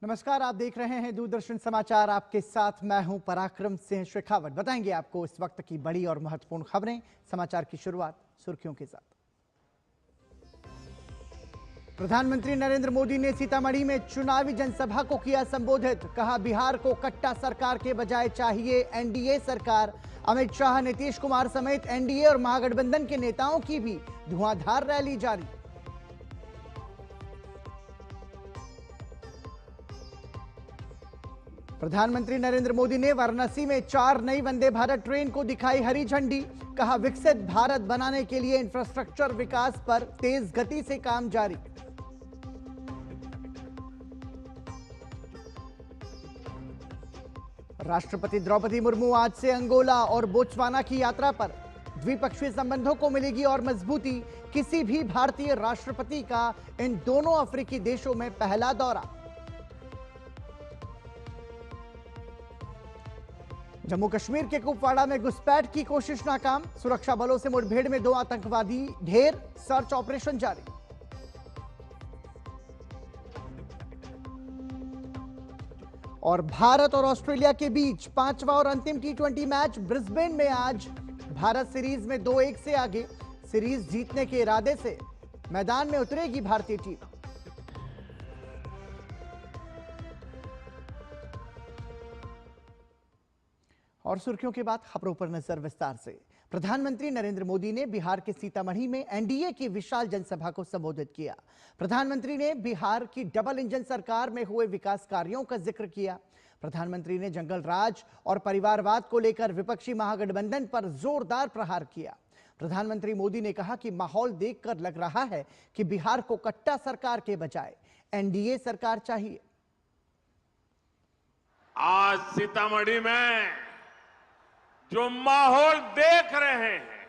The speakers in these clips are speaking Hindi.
नमस्कार, आप देख रहे हैं दूरदर्शन समाचार। आपके साथ मैं हूं पराक्रम सिंह शेखावत। बताएंगे आपको इस वक्त की बड़ी और महत्वपूर्ण खबरें। समाचार की शुरुआत सुर्खियों के साथ। प्रधानमंत्री नरेंद्र मोदी ने सीतामढ़ी में चुनावी जनसभा को किया संबोधित। कहा, बिहार को कट्टा सरकार के बजाय चाहिए एनडीए सरकार। अमित शाह, नीतीश कुमार समेत एनडीए और महागठबंधन के नेताओं की भी धुआंधार रैली जारी। प्रधानमंत्री नरेंद्र मोदी ने वाराणसी में 4 नई वंदे भारत ट्रेन को दिखाई हरी झंडी। कहा, विकसित भारत बनाने के लिए इंफ्रास्ट्रक्चर विकास पर तेज गति से काम जारी। राष्ट्रपति द्रौपदी मुर्मू आज से अंगोला और बोत्सवाना की यात्रा पर। द्विपक्षीय संबंधों को मिलेगी और मजबूती। किसी भी भारतीय राष्ट्रपति का इन दोनों अफ्रीकी देशों में पहला दौरा। जम्मू कश्मीर के कुपवाड़ा में घुसपैठ की कोशिश नाकाम। सुरक्षा बलों से मुठभेड़ में 2 आतंकवादी ढेर। सर्च ऑपरेशन जारी। और भारत और ऑस्ट्रेलिया के बीच 5वां और अंतिम T20 मैच ब्रिस्बेन में आज। भारत सीरीज में 2-1 से आगे। सीरीज जीतने के इरादे से मैदान में उतरेगी भारतीय टीम। और सुर्खियों के बाद खबरों पर नजर विस्तार से। प्रधानमंत्री नरेंद्र मोदी ने बिहार के सीतामढ़ी में एनडीए की विशाल जनसभा को संबोधित किया। प्रधानमंत्री ने बिहार की डबल इंजन सरकार में हुए विकास कार्यों का जिक्र किया। प्रधानमंत्री ने जंगल राज और परिवारवाद को लेकर विपक्षी महागठबंधन पर जोरदार प्रहार किया। प्रधानमंत्री मोदी ने कहा कि माहौल देखकर लग रहा है कि बिहार को कट्टा सरकार के बजाय एनडीए सरकार चाहिए। आज सीतामढ़ी में जो माहौल देख रहे हैं,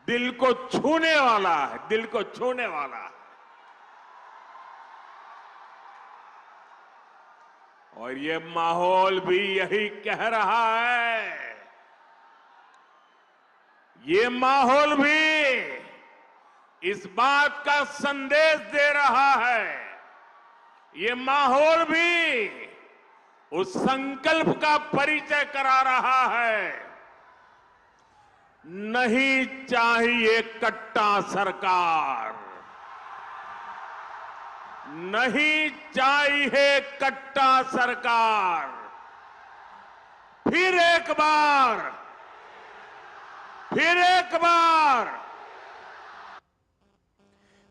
दिल को छूने वाला है, दिल को छूने वाला है। और ये माहौल भी यही कह रहा है, ये माहौल भी इस बात का संदेश दे रहा है, ये माहौल भी उस संकल्प का परिचय करा रहा है, नहीं चाहिए कट्टा सरकार, नहीं चाहिए कट्टा सरकार। फिर एक बार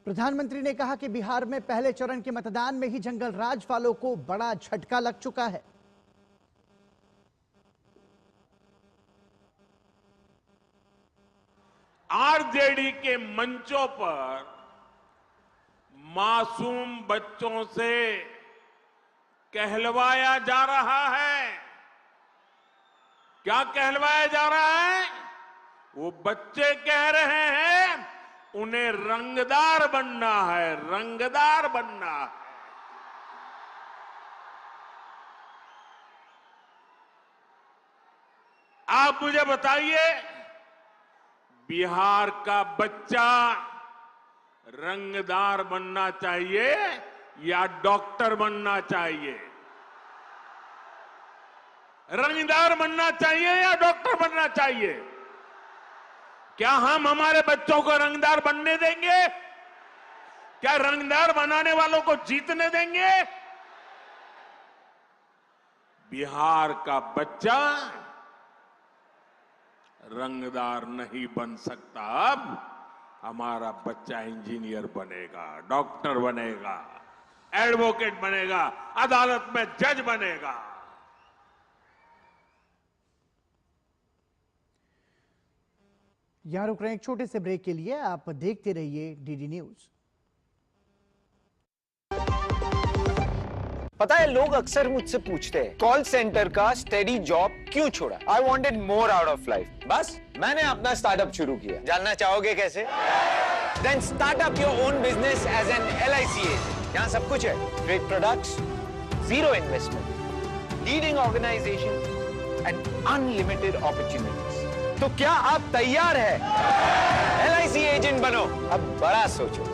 प्रधानमंत्री ने कहा कि बिहार में पहले चरण के मतदान में ही जंगल राज वालों को बड़ा झटका लग चुका है। आरजेडी के मंचों पर मासूम बच्चों से कहलवाया जा रहा है। क्या कहलवाया जा रहा है? वो बच्चे कह रहे हैं उन्हें रंगदार बनना है, रंगदार बनना है। आप मुझे बताइए, बिहार का बच्चा रंगदार बनना चाहिए या डॉक्टर बनना चाहिए? रंगदार बनना चाहिए या डॉक्टर बनना चाहिए? क्या हम हमारे बच्चों को रंगदार बनने देंगे? क्या रंगदार बनाने वालों को जीतने देंगे? बिहार का बच्चा रंगदार नहीं बन सकता। अब हमारा बच्चा इंजीनियर बनेगा, डॉक्टर बनेगा, एडवोकेट बनेगा, अदालत में जज बनेगा। यहां रुक रहे हैं एक छोटे से ब्रेक के लिए। आप देखते रहिए डीडी न्यूज। पता है, लोग अक्सर मुझसे पूछते हैं कॉल सेंटर का स्टेडी जॉब क्यों छोड़ा? I wanted more out of life. बस मैंने अपना स्टार्टअप शुरू किया। जानना चाहोगे कैसे? Then start up your own business as an LIC agent. यहाँ सब कुछ है, great products, zero investment, leading organization and unlimited opportunities. तो क्या आप तैयार हैं? LIC एजेंट बनो, अब बड़ा सोचो।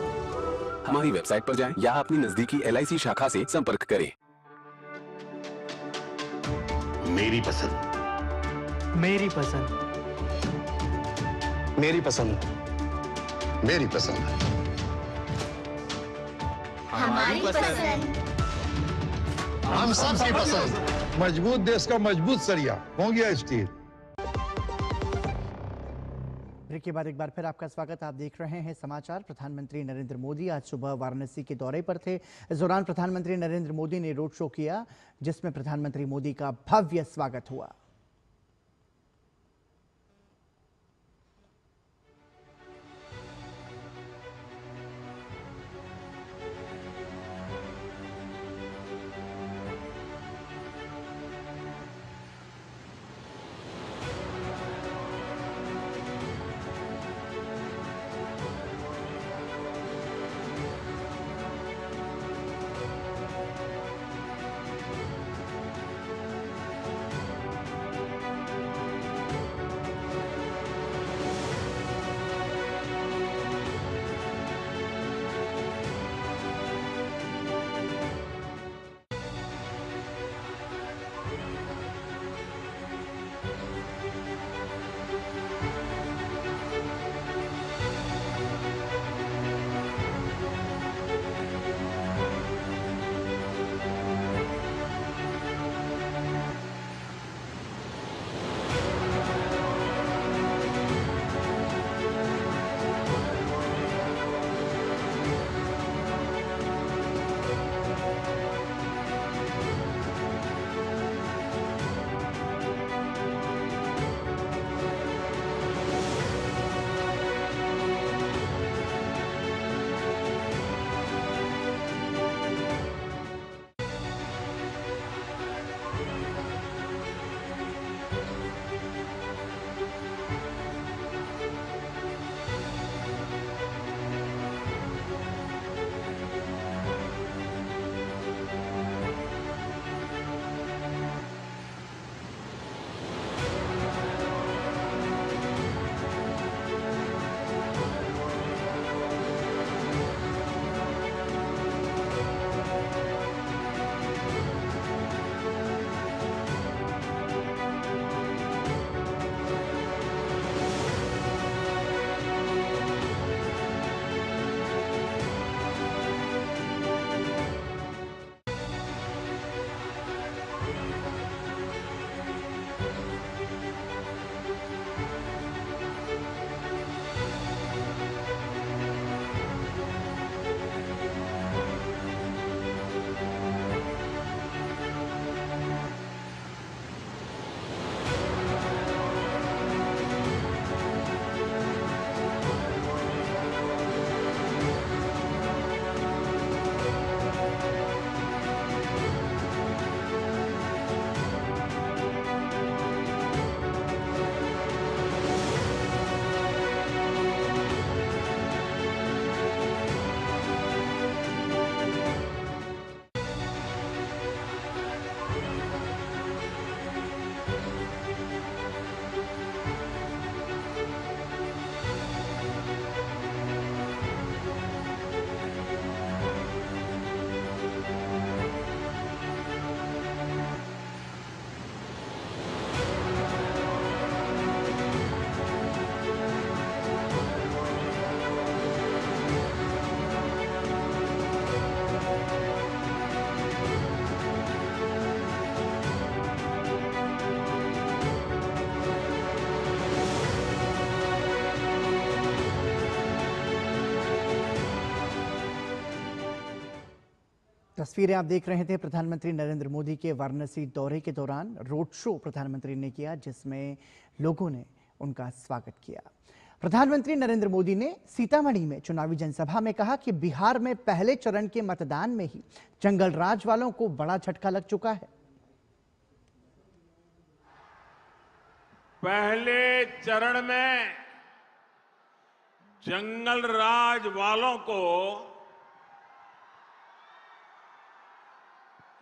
हमारी वेबसाइट पर जाएं या अपनी नजदीकी LIC शाखा से संपर्क करें। मेरी पसंद, मेरी पसंद, मेरी पसंद, मेरी पसंद, हमारी पसंद। हम सबकी पसंद। मजबूत देश का मजबूत सरिया हो गया स्टील। ब्रेक के बाद एक बार फिर आपका स्वागत। आप देख रहे हैं समाचार। प्रधानमंत्री नरेंद्र मोदी आज सुबह वाराणसी के दौरे पर थे। इस दौरान प्रधानमंत्री नरेंद्र मोदी ने रोड शो किया, जिसमें प्रधानमंत्री मोदी का भव्य स्वागत हुआ। तस्वीरें आप देख रहे थे प्रधानमंत्री नरेंद्र मोदी के वाराणसी दौरे के दौरान रोड शो प्रधानमंत्री ने किया, जिसमें लोगों ने उनका स्वागत किया। प्रधानमंत्री नरेंद्र मोदी ने सीतामढ़ी में चुनावी जनसभा में कहा कि बिहार में पहले चरण के मतदान में ही जंगल राज वालों को बड़ा झटका लग चुका है। पहले चरण में जंगल राज वालों को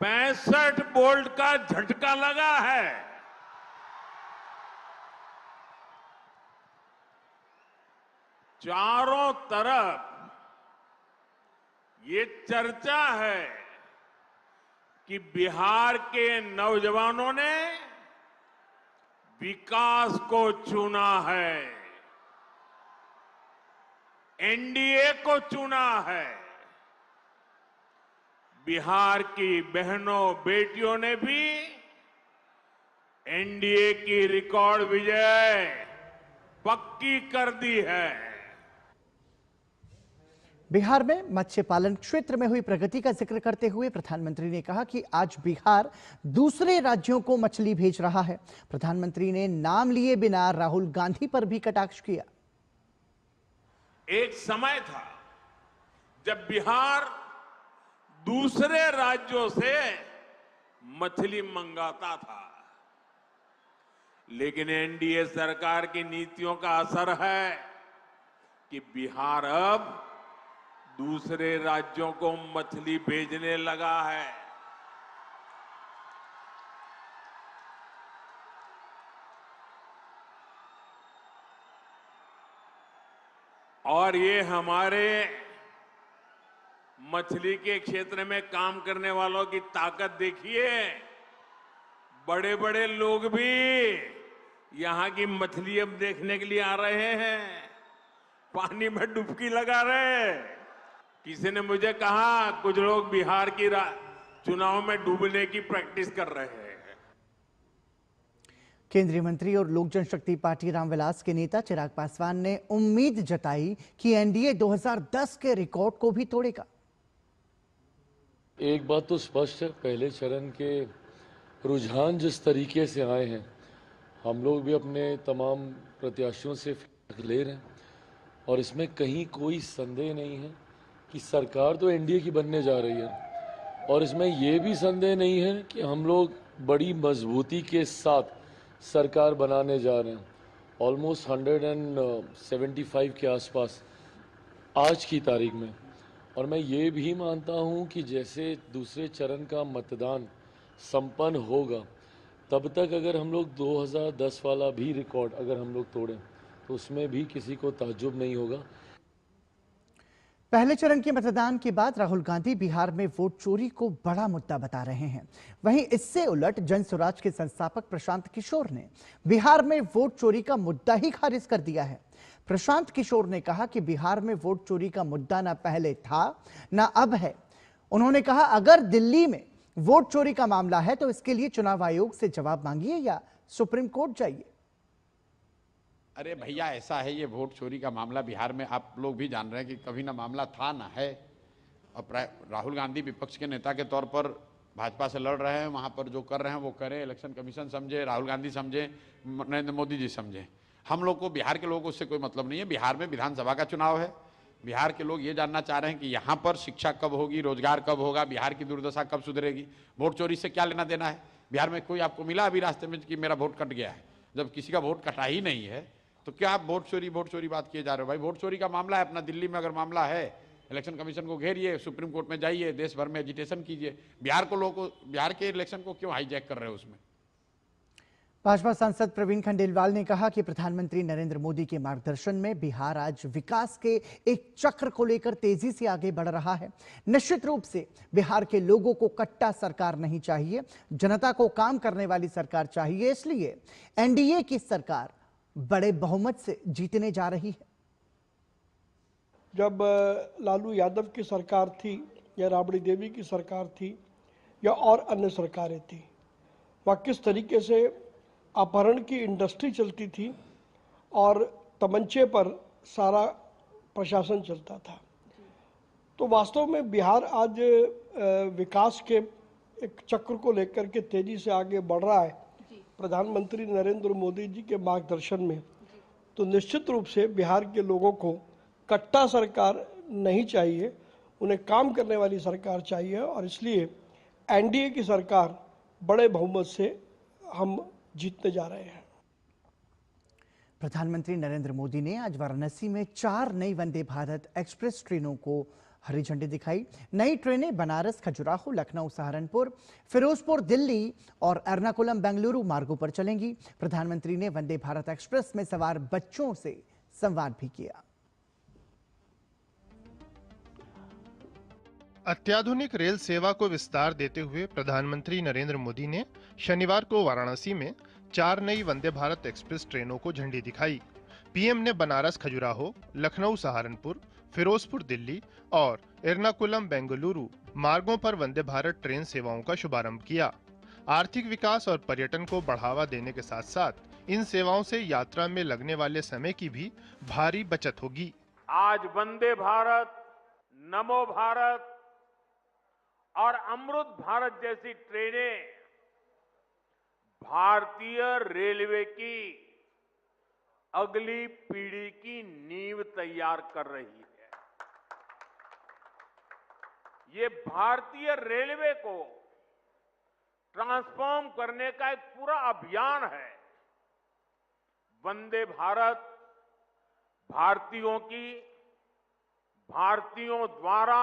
65 वोल्ट का झटका लगा है। चारों तरफ ये चर्चा है कि बिहार के नौजवानों ने विकास को चुना है, एनडीए को चुना है। बिहार की बहनों बेटियों ने भी एनडीए की रिकॉर्ड विजय पक्की कर दी है। बिहार में मत्स्य पालन क्षेत्र में हुई प्रगति का जिक्र करते हुए प्रधानमंत्री ने कहा कि आज बिहार दूसरे राज्यों को मछली भेज रहा है। प्रधानमंत्री ने नाम लिए बिना राहुल गांधी पर भी कटाक्ष किया। एक समय था जब बिहार दूसरे राज्यों से मछली मंगाता था, लेकिन एनडीए सरकार की नीतियों का असर है कि बिहार अब दूसरे राज्यों को मछली भेजने लगा है। और ये हमारे मछली के क्षेत्र में काम करने वालों की ताकत देखिए। बड़े बड़े लोग भी यहां की मछली अब देखने के लिए आ रहे हैं, पानी में डुबकी लगा रहे हैं। किसी ने मुझे कहा कुछ लोग बिहार की चुनाव में डूबने की प्रैक्टिस कर रहे हैं। केंद्रीय मंत्री और लोक जनशक्ति पार्टी रामविलास के नेता चिराग पासवान ने उम्मीद जताई कि एनडीए 2010 के रिकॉर्ड को भी तोड़ेगा। एक बात तो स्पष्ट है, पहले चरण के रुझान जिस तरीके से आए हैं, हम लोग भी अपने तमाम प्रत्याशियों से फीडबैक ले रहे हैं और इसमें कहीं कोई संदेह नहीं है कि सरकार तो एनडीए की बनने जा रही है और इसमें यह भी संदेह नहीं है कि हम लोग बड़ी मजबूती के साथ सरकार बनाने जा रहे हैं। ऑलमोस्ट 175 के आसपास आज की तारीख में। और मैं ये भी मानता हूं कि जैसे दूसरे चरण का मतदान संपन्न होगा, तब तक अगर हम लोग 2010 वाला भी रिकॉर्ड अगर हम लोग तोड़ें तो उसमें भी किसी को ताज्जुब नहीं होगा। पहले चरण के मतदान के बाद राहुल गांधी बिहार में वोट चोरी को बड़ा मुद्दा बता रहे हैं। वहीं इससे उलट जन स्वराज के संस्थापक प्रशांत किशोर ने बिहार में वोट चोरी का मुद्दा ही खारिज कर दिया है। प्रशांत किशोर ने कहा कि बिहार में वोट चोरी का मुद्दा ना पहले था ना अब है। उन्होंने कहा अगर दिल्ली में वोट चोरी का मामला है तो इसके लिए चुनाव आयोग से जवाब मांगिए या सुप्रीम कोर्ट जाइए। अरे भैया, ऐसा है, ये वोट चोरी का मामला बिहार में आप लोग भी जान रहे हैं कि कभी ना मामला था ना है। और राहुल गांधी विपक्ष के नेता के तौर पर भाजपा से लड़ रहे हैं, वहां पर जो कर रहे हैं वो करें। इलेक्शन कमीशन समझे, राहुल गांधी समझे, नरेंद्र मोदी जी समझे। हम लोग को, बिहार के लोगों को उससे कोई मतलब नहीं है। बिहार में विधानसभा का चुनाव है। बिहार के लोग ये जानना चाह रहे हैं कि यहाँ पर शिक्षा कब होगी, रोजगार कब होगा, बिहार की दुर्दशा कब सुधरेगी। वोट चोरी से क्या लेना देना है? बिहार में कोई आपको मिला अभी रास्ते में कि मेरा वोट कट गया है? जब किसी का वोट कटा ही नहीं है तो क्या आप वोट चोरी बात किए जा रहे हो? भाई, वोट चोरी का मामला है अपना दिल्ली में, अगर मामला है इलेक्शन कमीशन को घेरिए, सुप्रीम कोर्ट में जाइए, देश भर में एजिटेशन कीजिए। बिहार के इलेक्शन को क्यों हाईजैक कर रहे हो उसमें? भाजपा सांसद प्रवीण खंडेलवाल ने कहा कि प्रधानमंत्री नरेंद्र मोदी के मार्गदर्शन में बिहार आज विकास के एक चक्र को लेकर तेजी से आगे बढ़ रहा है। निश्चित रूप से बिहार के लोगों को कट्टा सरकार नहीं चाहिए, जनता को काम करने वाली सरकार चाहिए। इसलिए एनडीए की सरकार बड़े बहुमत से जीतने जा रही है। जब लालू यादव की सरकार थी या राबड़ी देवी की सरकार थी या और अन्य सरकारें थी, वह किस तरीके से अपहरण की इंडस्ट्री चलती थी और तमंचे पर सारा प्रशासन चलता था। तो वास्तव में बिहार आज विकास के एक चक्र को लेकर के तेजी से आगे बढ़ रहा है प्रधानमंत्री नरेंद्र मोदी जी के मार्गदर्शन में। तो निश्चित रूप से बिहार के लोगों को कट्टा सरकार नहीं चाहिए, उन्हें काम करने वाली सरकार चाहिए और इसलिए एनडीए की सरकार बड़े बहुमत से हम जीतने जा रहे हैं। प्रधानमंत्री नरेंद्र मोदी ने आज वाराणसी में 4 नई वंदे भारत एक्सप्रेस ट्रेनों को हरी झंडी दिखाई। नई ट्रेनें बनारस, खजुराहो, लखनऊ, सहारनपुर, फिरोजपुर, दिल्ली और एर्नाकुलम, बेंगलुरु मार्गों पर चलेंगी। प्रधानमंत्री ने वंदे भारत एक्सप्रेस में सवार बच्चों से संवाद भी किया। अत्याधुनिक रेल सेवा को विस्तार देते हुए प्रधानमंत्री नरेंद्र मोदी ने शनिवार को वाराणसी में 4 नई वंदे भारत एक्सप्रेस ट्रेनों को झंडी दिखाई। पीएम ने बनारस खजुराहो, लखनऊ सहारनपुर, फिरोजपुर दिल्ली और एर्नाकुलम बेंगलुरु मार्गों पर वंदे भारत ट्रेन सेवाओं का शुभारंभ किया। आर्थिक विकास और पर्यटन को बढ़ावा देने के साथ साथ इन सेवाओं से यात्रा में लगने वाले समय की भी भारी बचत होगी। आज वंदे भारत, नमो भारत और अमृत भारत जैसी ट्रेनें भारतीय रेलवे की अगली पीढ़ी की नींव तैयार कर रही है। ये भारतीय रेलवे को ट्रांसफॉर्म करने का एक पूरा अभियान है। वंदे भारत भारतीयों की, भारतीयों द्वारा,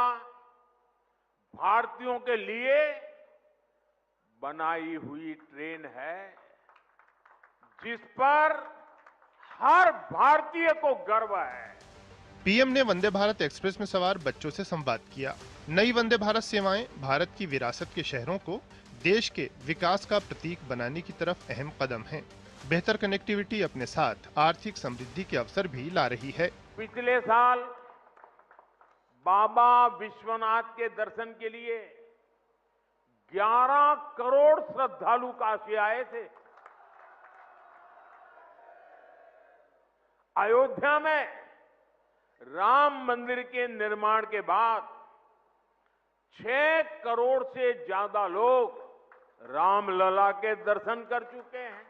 भारतीयों के लिए बनाई हुई ट्रेन है, जिस पर हर भारतीय को गर्व है। पीएम ने वंदे भारत एक्सप्रेस में सवार बच्चों से संवाद किया। नई वंदे भारत सेवाएं भारत की विरासत के शहरों को देश के विकास का प्रतीक बनाने की तरफ अहम कदम हैं। बेहतर कनेक्टिविटी अपने साथ आर्थिक समृद्धि के अवसर भी ला रही है। पिछले साल बाबा विश्वनाथ के दर्शन के लिए 11 करोड़ श्रद्धालु काशी आए थे। अयोध्या में राम मंदिर के निर्माण के बाद 6 करोड़ से ज्यादा लोग रामलला के दर्शन कर चुके हैं।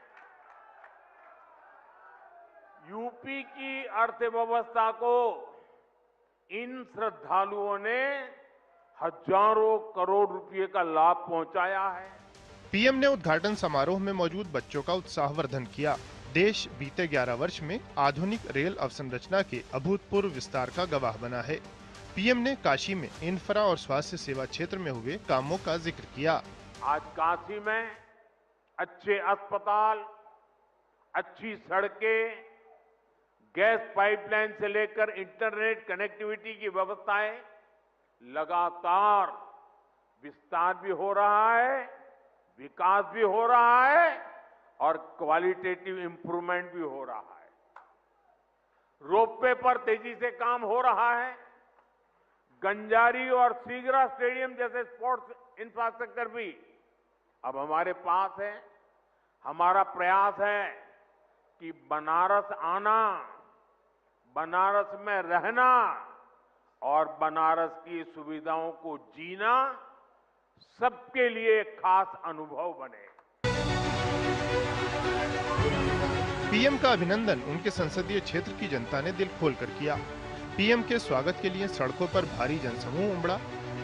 यूपी की अर्थव्यवस्था को इन श्रद्धालुओं ने हजारों करोड़ रुपए का लाभ पहुंचाया है। पीएम ने उद्घाटन समारोह में मौजूद बच्चों का उत्साहवर्धन किया। देश बीते 11 वर्ष में आधुनिक रेल अवसंरचना के अभूतपूर्व विस्तार का गवाह बना है। पीएम ने काशी में इंफ्रा और स्वास्थ्य सेवा क्षेत्र में हुए कामों का जिक्र किया। आज काशी में अच्छे अस्पताल, अच्छी सड़कें, गैस पाइपलाइन से लेकर इंटरनेट कनेक्टिविटी की व्यवस्थाएं लगातार विस्तार भी हो रहा है, विकास भी हो रहा है और क्वालिटेटिव इंप्रूवमेंट भी हो रहा है। रोपवे पर तेजी से काम हो रहा है। गंजारी और सीगरा स्टेडियम जैसे स्पोर्ट्स इंफ्रास्ट्रक्चर भी अब हमारे पास है। हमारा प्रयास है कि बनारस आना, बनारस में रहना और बनारस की सुविधाओं को जीना सबके लिए खास अनुभव बने। पीएम का अभिनंदन उनके संसदीय क्षेत्र की जनता ने दिल खोलकर किया। पीएम के स्वागत के लिए सड़कों पर भारी जनसमूह उमड़ा।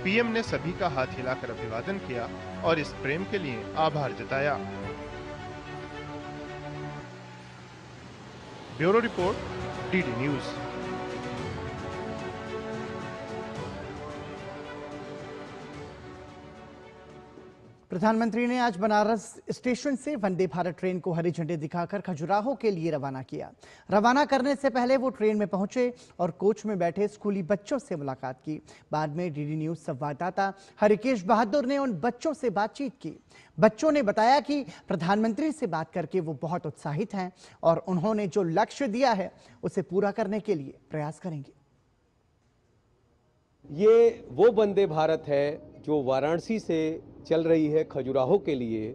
पीएम ने सभी का हाथ हिलाकर अभिवादन किया और इस प्रेम के लिए आभार जताया। Bureau report, DD news. प्रधानमंत्री ने आज बनारस स्टेशन से वंदे भारत ट्रेन को हरी झंडी दिखाकर खजुराहो के लिए रवाना किया। रवाना करने से पहले वो ट्रेन में पहुंचे और कोच में बैठे स्कूली बच्चों से मुलाकात की। बाद में डीडी न्यूज संवाददाता हरिकेश बहादुर ने उन बच्चों से बातचीत की। बच्चों ने बताया कि प्रधानमंत्री से बात करके वो बहुत उत्साहित हैं और उन्होंने जो लक्ष्य दिया है उसे पूरा करने के लिए प्रयास करेंगे। ये वो वंदे भारत है जो वाराणसी से चल रही है खजुराहो के लिए।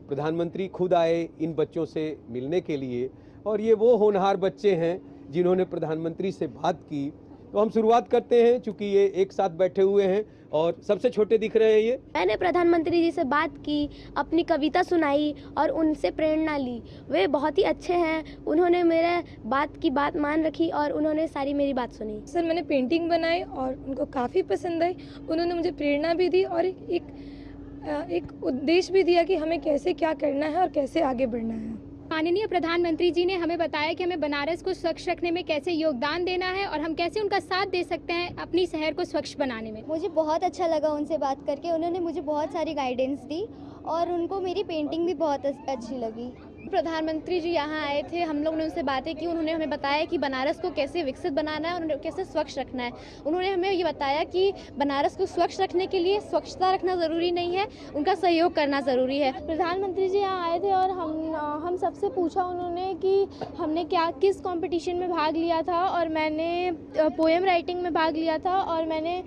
प्रधानमंत्री खुद आए इन बच्चों से मिलने के लिए और ये वो होनहार बच्चे हैं जिन्होंने प्रधानमंत्री से बात की। तो हम शुरुआत करते हैं, चूंकि ये एक साथ बैठे हुए हैं और सबसे छोटे दिख रहे हैं ये। मैंने प्रधानमंत्री जी से बात की, अपनी कविता सुनाई और उनसे प्रेरणा ली। वे बहुत ही अच्छे हैं, उन्होंने मेरे बात की बात मान रखी और उन्होंने सारी मेरी बात सुनी। सर मैंने पेंटिंग बनाई और उनको काफ़ी पसंद आई। उन्होंने मुझे प्रेरणा भी दी और एक उद्देश्य भी दिया कि हमें कैसे क्या करना है और कैसे आगे बढ़ना है। माननीय प्रधानमंत्री जी ने हमें बताया कि हमें बनारस को स्वच्छ रखने में कैसे योगदान देना है और हम कैसे उनका साथ दे सकते हैं अपनी शहर को स्वच्छ बनाने में। मुझे बहुत अच्छा लगा उनसे बात करके। उन्होंने मुझे बहुत सारी गाइडेंस दी और उनको मेरी पेंटिंग भी बहुत अच्छी लगी। प्रधानमंत्री जी यहाँ आए थे, हम लोग ने उनसे बातें की। उन्होंने हमें बताया कि बनारस को कैसे विकसित बनाना है, उन्होंने कैसे स्वच्छ रखना है। उन्होंने हमें ये बताया कि बनारस को स्वच्छ रखने के लिए स्वच्छता रखना ज़रूरी नहीं है, उनका सहयोग करना ज़रूरी है। प्रधानमंत्री जी यहाँ आए थे और हम सबसे पूछा उन्होंने कि हमने किस कंपटीशन में भाग लिया था, और मैंने पोएम राइटिंग में भाग लिया था। और मैंने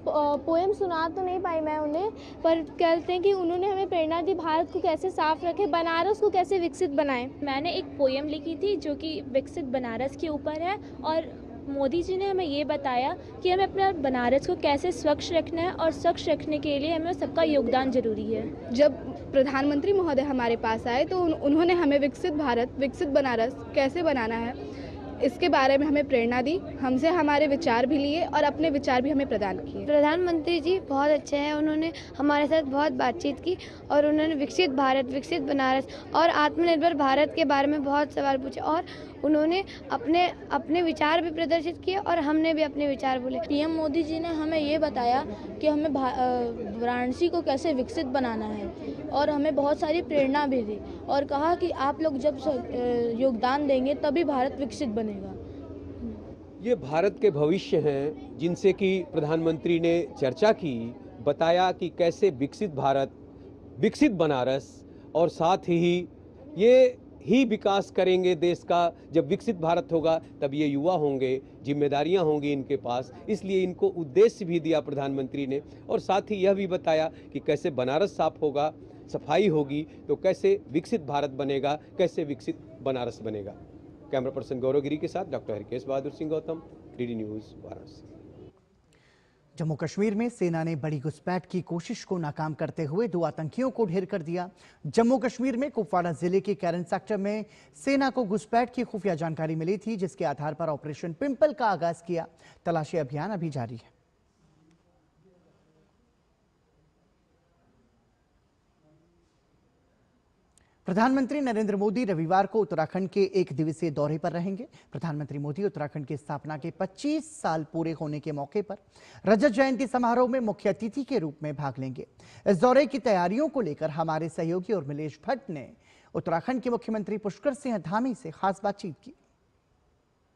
पोएम सुना तो नहीं पाई मैं उन्हें, पर कहते हैं कि उन्होंने हमें प्रेरणा दी भारत को कैसे साफ रखें, बनारस को कैसे विकसित बनाएं। मैंने एक पोएम लिखी थी जो कि विकसित बनारस के ऊपर है, और मोदी जी ने हमें ये बताया कि हमें अपना बनारस को कैसे स्वच्छ रखना है, और स्वच्छ रखने के लिए हमें सबका योगदान जरूरी है। जब प्रधानमंत्री महोदय हमारे पास आए तो उन्होंने हमें विकसित भारत, विकसित बनारस कैसे बनाना है इसके बारे में हमें प्रेरणा दी, हमसे हमारे विचार भी लिए और अपने विचार भी हमें प्रदान किए। प्रधानमंत्री जी बहुत अच्छे हैं, उन्होंने हमारे साथ बहुत बातचीत की और उन्होंने विकसित भारत, विकसित बनारस और आत्मनिर्भर भारत के बारे में बहुत सवाल पूछे, और उन्होंने अपने विचार भी प्रदर्शित किए और हमने भी अपने विचार बोले। पीएम मोदी जी ने हमें ये बताया कि हमें वाराणसी को कैसे विकसित बनाना है, और हमें बहुत सारी प्रेरणा भी दी, और कहा कि आप लोग जब योगदान देंगे तभी भारत विकसित बनेगा। ये भारत के भविष्य हैं जिनसे कि प्रधानमंत्री ने चर्चा की, बताया कि कैसे विकसित भारत, विकसित बनारस, और साथ ही विकास करेंगे देश का। जब विकसित भारत होगा तब ये युवा होंगे, जिम्मेदारियां होंगी इनके पास, इसलिए इनको उद्देश्य भी दिया प्रधानमंत्री ने, और साथ ही यह भी बताया कि कैसे बनारस साफ होगा, सफाई होगी तो कैसे विकसित भारत बनेगा, कैसे विकसित बनारस बनेगा। कैमरा पर्सन गौरव गिरी के साथ doctor Harkesh Bahadur Singh Gautam, DD news, Varanasi. Jammu Kashmir में सेना ने बड़ी घुसपैठ की कोशिश को नाकाम करते हुए 2 आतंकियों को ढेर कर दिया। जम्मू कश्मीर में कुपवाड़ा जिले के कैरन सेक्टर में सेना को घुसपैठ की खुफिया जानकारी मिली थी, जिसके आधार पर ऑपरेशन पिंपल का आगाज किया। तलाशी अभियान अभी जारी है। प्रधानमंत्री नरेंद्र मोदी रविवार को उत्तराखंड के 1 दिवसीय दौरे पर रहेंगे। प्रधानमंत्री मोदी उत्तराखंड की स्थापना के 25 साल पूरे होने के मौके पर रजत जयंती समारोह में मुख्य अतिथि के रूप में भाग लेंगे। इस दौरे की तैयारियों को लेकर हमारे सहयोगी उर्मिलेश भट्ट ने उत्तराखंड के मुख्यमंत्री पुष्कर सिंह धामी से खास बातचीत की।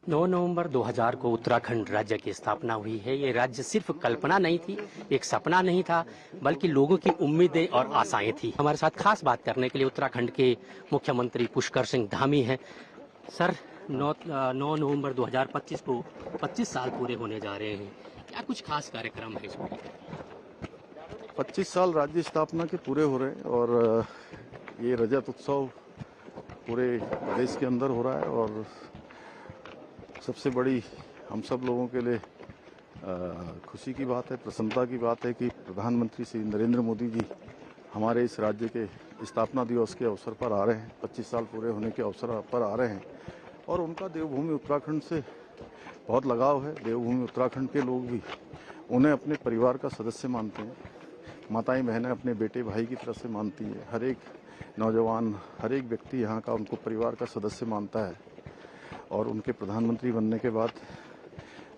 9 नवंबर 2000 को उत्तराखंड राज्य की स्थापना हुई है। ये राज्य सिर्फ कल्पना नहीं थी, एक सपना नहीं था, बल्कि लोगों की उम्मीदें और आशाएं थी। हमारे साथ खास बात करने के लिए उत्तराखंड के मुख्यमंत्री पुष्कर सिंह धामी हैं। सर, 9 नवंबर 2025 को 25 साल पूरे होने जा रहे हैं, क्या कुछ खास कार्यक्रम है इसमें? 25 साल राज्य स्थापना के पूरे हो रहे हैं, और ये रजत उत्सव पूरे देश के अंदर हो रहा है, और सबसे बड़ी हम सब लोगों के लिए खुशी की बात है, प्रसन्नता की बात है कि प्रधानमंत्री श्री नरेंद्र मोदी जी हमारे इस राज्य के स्थापना दिवस के अवसर पर आ रहे हैं, 25 साल पूरे होने के अवसर पर आ रहे हैं, और उनका देवभूमि उत्तराखंड से बहुत लगाव है। देवभूमि उत्तराखंड के लोग भी उन्हें अपने परिवार का सदस्य मानते हैं। माताएं बहनें अपने बेटे भाई की तरह से मानती हैं। हर एक नौजवान, हर एक व्यक्ति यहाँ का उनको परिवार का सदस्य मानता है, और उनके प्रधानमंत्री बनने के बाद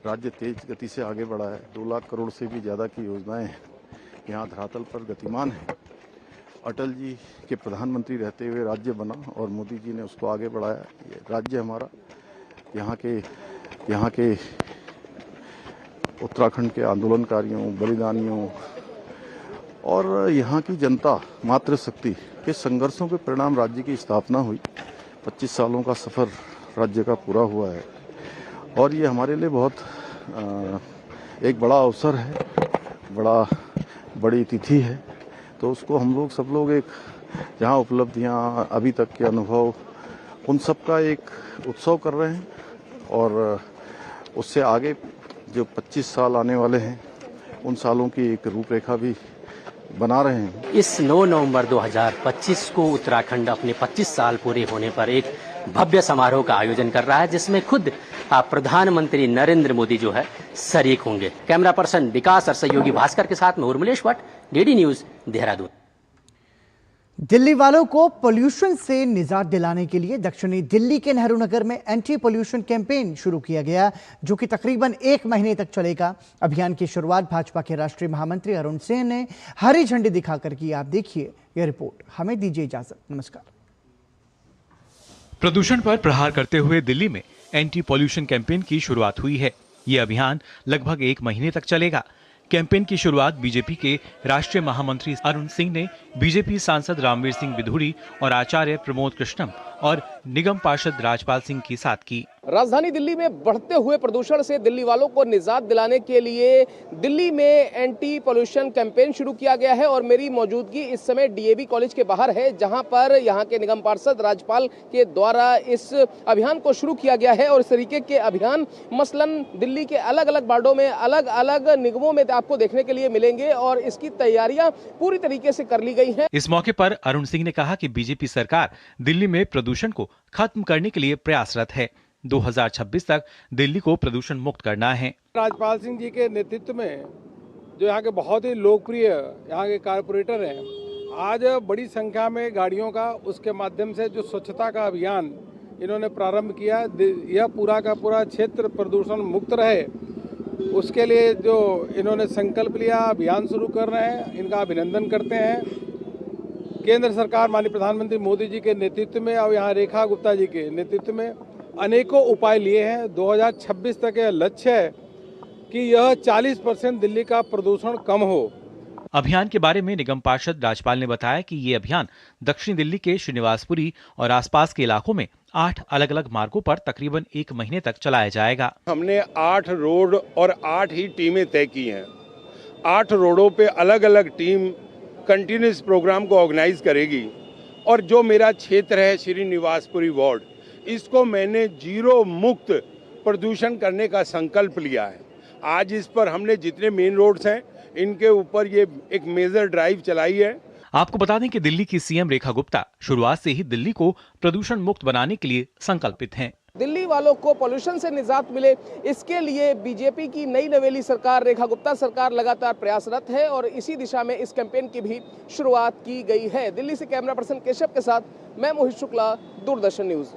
राज्य तेज गति से आगे बढ़ा है। 2 लाख करोड़ से भी ज़्यादा की योजनाएं यहाँ धरातल पर गतिमान हैं। अटल जी के प्रधानमंत्री रहते हुए राज्य बना, और मोदी जी ने उसको आगे बढ़ाया। ये राज्य हमारा, यहाँ के उत्तराखंड के आंदोलनकारियों, बलिदानियों और यहाँ की जनता मातृशक्ति के संघर्षों के परिणाम राज्य की स्थापना हुई। 25 सालों का सफ़र राज्य का पूरा हुआ है, और ये हमारे लिए बहुत एक बड़ा अवसर है, बड़ी तिथि है। तो उसको हम लोग सब लोग एक जहाँ उपलब्धियाँ, अभी तक के अनुभव, उन सब का एक उत्सव कर रहे हैं, और उससे आगे जो 25 साल आने वाले हैं उन सालों की एक रूपरेखा भी बना रहे हैं। इस 9 नवंबर 2025 को उत्तराखंड अपने 25 साल पूरे होने पर एक भव्य समारोह का आयोजन कर रहा है, जिसमें खुद प्रधानमंत्री नरेंद्र मोदी जो है शरीक होंगे। कैमरा पर्सन विकास और सहयोगी भास्कर के साथ में उर्मिलेश भट्ट, डीडी न्यूज़, देहरादून। दिल्ली वालों को पोल्यूशन से निजात दिलाने के लिए दक्षिणी दिल्ली के नेहरू नगर में एंटी पोल्यूशन कैंपेन शुरू किया गया, जो कि तकरीबन 1 महीने तक चलेगा। अभियान की शुरुआत भाजपा के राष्ट्रीय महामंत्री अरुण सिंह ने हरी झंडी दिखाकर की। आप देखिए यह रिपोर्ट। हमें दीजिए इजाजत, नमस्कार। प्रदूषण पर प्रहार करते हुए दिल्ली में एंटी पॉल्यूशन कैंपेन की शुरुआत हुई है। ये अभियान लगभग 1 महीने तक चलेगा। कैंपेन की शुरुआत बीजेपी के राष्ट्रीय महामंत्री अरुण सिंह ने बीजेपी सांसद रामवीर सिंह बिधूड़ी और आचार्य प्रमोद कृष्णम और निगम पार्षद राजपाल सिंह के साथ की। राजधानी दिल्ली में बढ़ते हुए प्रदूषण से दिल्ली वालों को निजात दिलाने के लिए दिल्ली में एंटी पॉल्यूशन कैंपेन शुरू किया गया है और मेरी मौजूदगी इस समय डीएवी कॉलेज के बाहर है, जहां पर यहां के निगम पार्षद राजपाल के द्वारा इस अभियान को शुरू किया गया है। और इस तरीके के अभियान मसलन दिल्ली के अलग अलग वार्डों में अलग अलग निगमों में आपको देखने के लिए मिलेंगे और इसकी तैयारियां पूरी तरीके से कर ली गई हैं। इस मौके पर अरुण सिंह ने कहा कि बीजेपी सरकार दिल्ली में प्रदूषण को खत्म करने के लिए प्रयासरत है। 2026 तक दिल्ली को प्रदूषण मुक्त करना है। राजपाल सिंह जी के नेतृत्व में जो यहाँ के बहुत ही लोकप्रिय यहाँ के कारपोरेटर हैं, आज बड़ी संख्या में गाड़ियों का उसके माध्यम से जो स्वच्छता का अभियान इन्होंने प्रारंभ किया, यह पूरा का पूरा क्षेत्र प्रदूषण मुक्त रहे, उसके लिए जो इन्होंने संकल्प लिया, अभियान शुरू कर रहे हैं, इनका अभिनंदन करते हैं। केंद्र सरकार माननीय प्रधानमंत्री मोदी जी के नेतृत्व में और यहाँ रेखा गुप्ता जी के नेतृत्व में अनेकों उपाय लिए हैं। 2026 तक यह लक्ष्य है कि यह 40% दिल्ली का प्रदूषण कम हो। अभियान के बारे में निगम पार्षद राजपाल ने बताया कि ये अभियान दक्षिण दिल्ली के श्रीनिवासपुरी और आसपास के इलाकों में 8 अलग अलग मार्गों पर तकरीबन 1 महीने तक चलाया जाएगा। हमने 8 रोड और 8 ही टीमें तय की हैं। 8 रोडों पे अलग अलग टीम कंटिन्यूस प्रोग्राम को ऑर्गेनाइज करेगी और जो मेरा क्षेत्र है श्रीनिवासपुरी वार्ड, इसको मैंने जीरो मुक्त प्रदूषण करने का संकल्प लिया है। आज इस पर हमने जितने मेन रोड्स हैं इनके ऊपर ये एक मेजर ड्राइव चलाई है। आपको बता दें कि दिल्ली की सीएम रेखा गुप्ता शुरुआत से ही दिल्ली को प्रदूषण मुक्त बनाने के लिए संकल्पित हैं। दिल्ली वालों को पॉल्यूशन से निजात मिले, इसके लिए बीजेपी की नई नवेली सरकार, रेखा गुप्ता सरकार लगातार प्रयासरत है और इसी दिशा में इस कैंपेन की भी शुरुआत की गई है। दिल्ली से कैमरा पर्सन केशव के साथ मैं मोहित शुक्ला, दूरदर्शन न्यूज।